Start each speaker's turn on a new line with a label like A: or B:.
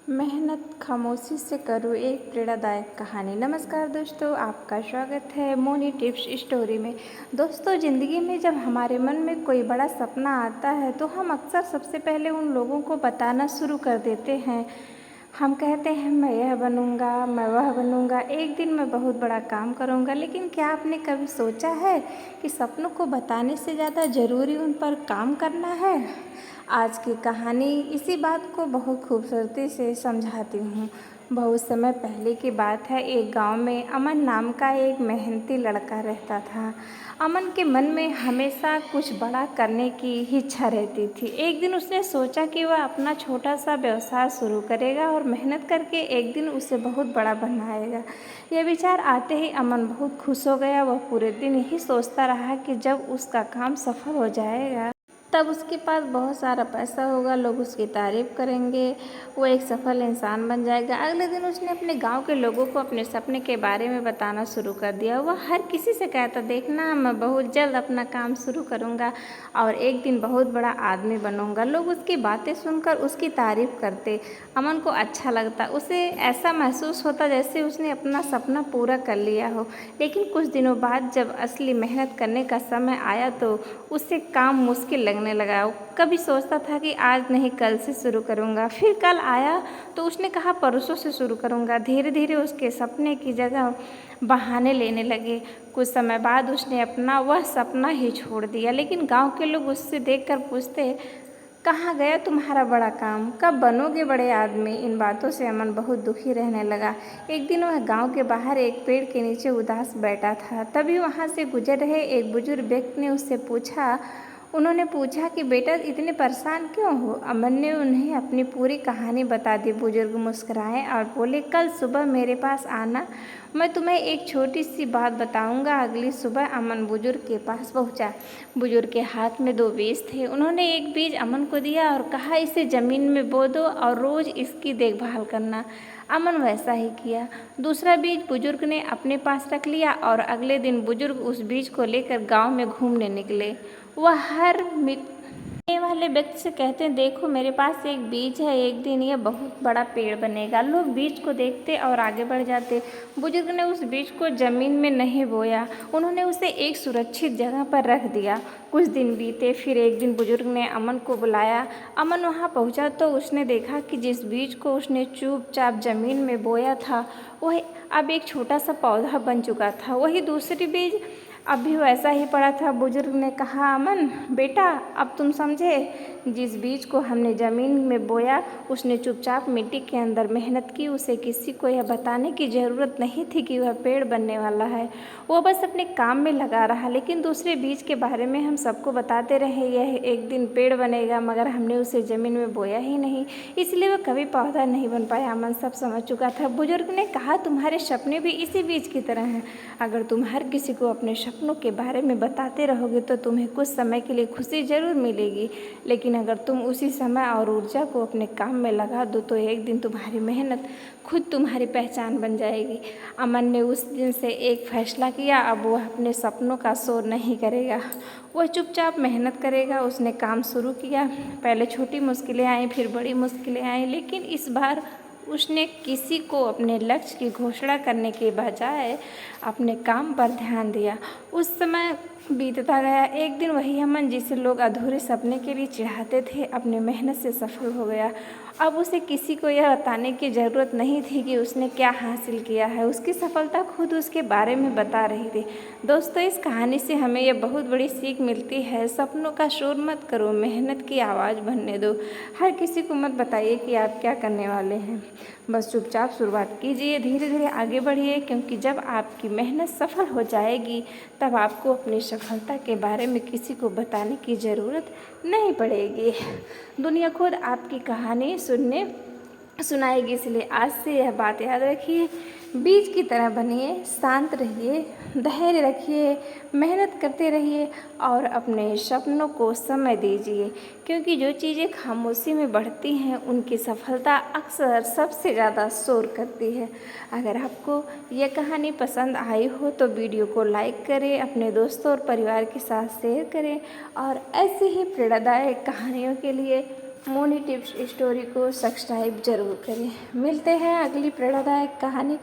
A: मेहनत खामोशी से करो एक प्रेरणादायक कहानी। नमस्कार दोस्तों, आपका स्वागत है मोनी टिप्स स्टोरी में। दोस्तों, ज़िंदगी में जब हमारे मन में कोई बड़ा सपना आता है तो हम अक्सर सबसे पहले उन लोगों को बताना शुरू कर देते हैं। हम कहते हैं मैं यह बनूंगा, मैं वह बनूंगा, एक दिन मैं बहुत बड़ा काम करूंगा। लेकिन क्या आपने कभी सोचा है कि सपनों को बताने से ज़्यादा ज़रूरी उन पर काम करना है? आज की कहानी इसी बात को बहुत खूबसूरती से समझाती हूँ। बहुत समय पहले की बात है, एक गांव में अमन नाम का एक मेहनती लड़का रहता था। अमन के मन में हमेशा कुछ बड़ा करने की इच्छा रहती थी। एक दिन उसने सोचा कि वह अपना छोटा सा व्यवसाय शुरू करेगा और मेहनत करके एक दिन उसे बहुत बड़ा बनाएगा। यह विचार आते ही अमन बहुत खुश हो गया। वह पूरे दिन यही सोचता रहा कि जब उसका काम सफल हो जाएगा तब उसके पास बहुत सारा पैसा होगा, लोग उसकी तारीफ़ करेंगे, वो एक सफल इंसान बन जाएगा। अगले दिन उसने अपने गांव के लोगों को अपने सपने के बारे में बताना शुरू कर दिया। वह हर किसी से कहता, देखना मैं बहुत जल्द अपना काम शुरू करूंगा और एक दिन बहुत बड़ा आदमी बनूंगा। लोग उसकी बातें सुनकर उसकी तारीफ़ करते। अमन को अच्छा लगता, उसे ऐसा महसूस होता जैसे उसने अपना सपना पूरा कर लिया हो। लेकिन कुछ दिनों बाद जब असली मेहनत करने का समय आया तो उसे काम मुश्किल लगने लगा। वो कभी सोचता था कि आज नहीं कल से शुरू करूँगा, फिर कल आया तो उसने कहा परसों से शुरू करूँगा। धीरे धीरे उसके सपने की जगह बहाने लेने लगे। कुछ समय बाद उसने अपना वह सपना ही छोड़ दिया। लेकिन गांव के लोग उससे देखकर पूछते, कहाँ गया तुम्हारा बड़ा काम, कब बनोगे बड़े आदमी? इन बातों से अमन बहुत दुखी रहने लगा। एक दिन वह गांव के बाहर एक पेड़ के नीचे उदास बैठा था। तभी वहां से गुजर रहे एक बुजुर्ग व्यक्ति ने उससे पूछा उन्होंने पूछा कि बेटा इतने परेशान क्यों हो? अमन ने उन्हें अपनी पूरी कहानी बता दी। बुजुर्ग मुस्कुराए और बोले, कल सुबह मेरे पास आना, मैं तुम्हें एक छोटी सी बात बताऊंगा। अगली सुबह अमन बुजुर्ग के पास पहुंचा। बुजुर्ग के हाथ में 2 बीज थे। उन्होंने एक बीज अमन को दिया और कहा, इसे ज़मीन में बो दो और रोज़ इसकी देखभाल करना। अमन वैसा ही किया। दूसरा बीज बुजुर्ग ने अपने पास रख लिया और अगले दिन बुजुर्ग उस बीज को लेकर गांव में घूमने निकले। वह हर मिलने वाले व्यक्ति से कहते हैं, देखो मेरे पास एक बीज है, एक दिन यह बहुत बड़ा पेड़ बनेगा। लोग बीज को देखते और आगे बढ़ जाते। बुजुर्ग ने उस बीज को जमीन में नहीं बोया, उन्होंने उसे एक सुरक्षित जगह पर रख दिया। कुछ दिन बीते, फिर एक दिन बुजुर्ग ने अमन को बुलाया। अमन वहाँ पहुँचा तो उसने देखा कि जिस बीज को उसने चुपचाप जमीन में बोया था वह अब एक छोटा सा पौधा बन चुका था। वही दूसरी बीज अब भी वैसा ही पड़ा था। बुजुर्ग ने कहा, अमन बेटा अब तुम समझे, जिस बीज को हमने ज़मीन में बोया उसने चुपचाप मिट्टी के अंदर मेहनत की। उसे किसी को यह बताने की ज़रूरत नहीं थी कि वह पेड़ बनने वाला है। वो बस अपने काम में लगा रहा। लेकिन दूसरे बीज के बारे में हम सबको बताते रहे, यह एक दिन पेड़ बनेगा, मगर हमने उसे ज़मीन में बोया ही नहीं, इसलिए वह कभी पौधा नहीं बन पाया। अमन सब समझ चुका था। बुजुर्ग ने कहा, तुम्हारे सपने भी इसी बीज की तरह हैं। अगर तुम हर किसी को अपने सपनों के बारे में बताते रहोगे तो तुम्हें कुछ समय के लिए खुशी ज़रूर मिलेगी, लेकिन अगर तुम उसी समय और ऊर्जा को अपने काम में लगा दो तो एक दिन तुम्हारी मेहनत खुद तुम्हारी पहचान बन जाएगी। अमन ने उस दिन से एक फैसला किया, अब वह अपने सपनों का शोर नहीं करेगा, वह चुपचाप मेहनत करेगा। उसने काम शुरू किया। पहले छोटी मुश्किलें आईं, फिर बड़ी मुश्किलें आईं, लेकिन इस बार उसने किसी को अपने लक्ष्य की घोषणा करने के बजाय अपने काम पर ध्यान दिया। उस समय बीतता गया। एक दिन वही अमन जिसे लोग अधूरे सपने के लिए चिढ़ाते थे, अपने मेहनत से सफल हो गया। अब उसे किसी को यह बताने की ज़रूरत नहीं थी कि उसने क्या हासिल किया है। उसकी सफलता खुद उसके बारे में बता रही थी। दोस्तों, इस कहानी से हमें यह बहुत बड़ी सीख मिलती है, सपनों का शोर मत करो, मेहनत की आवाज़ बनने दो। हर किसी को मत बताइए कि आप क्या करने वाले हैं, बस चुपचाप शुरुआत कीजिए, धीरे धीरे आगे बढ़िए, क्योंकि जब आपकी मेहनत सफल हो जाएगी तब आपको अपनी सफलता के बारे में किसी को बताने की ज़रूरत नहीं पड़ेगी। दुनिया खुद आपकी कहानी सुनाएगी। इसलिए आज से यह बात याद रखिए, बीज की तरह बनिए, शांत रहिए, धैर्य रखिए, मेहनत करते रहिए और अपने सपनों को समय दीजिए, क्योंकि जो चीज़ें खामोशी में बढ़ती हैं उनकी सफलता अक्सर सबसे ज़्यादा शोर करती है। अगर आपको यह कहानी पसंद आई हो तो वीडियो को लाइक करें, अपने दोस्तों और परिवार के साथ शेयर करें और ऐसे ही प्रेरणादायक कहानियों के लिए मोनी टिप्स स्टोरी को सब्सक्राइब ज़रूर करें। मिलते हैं अगली प्रेरणादायक कहानी।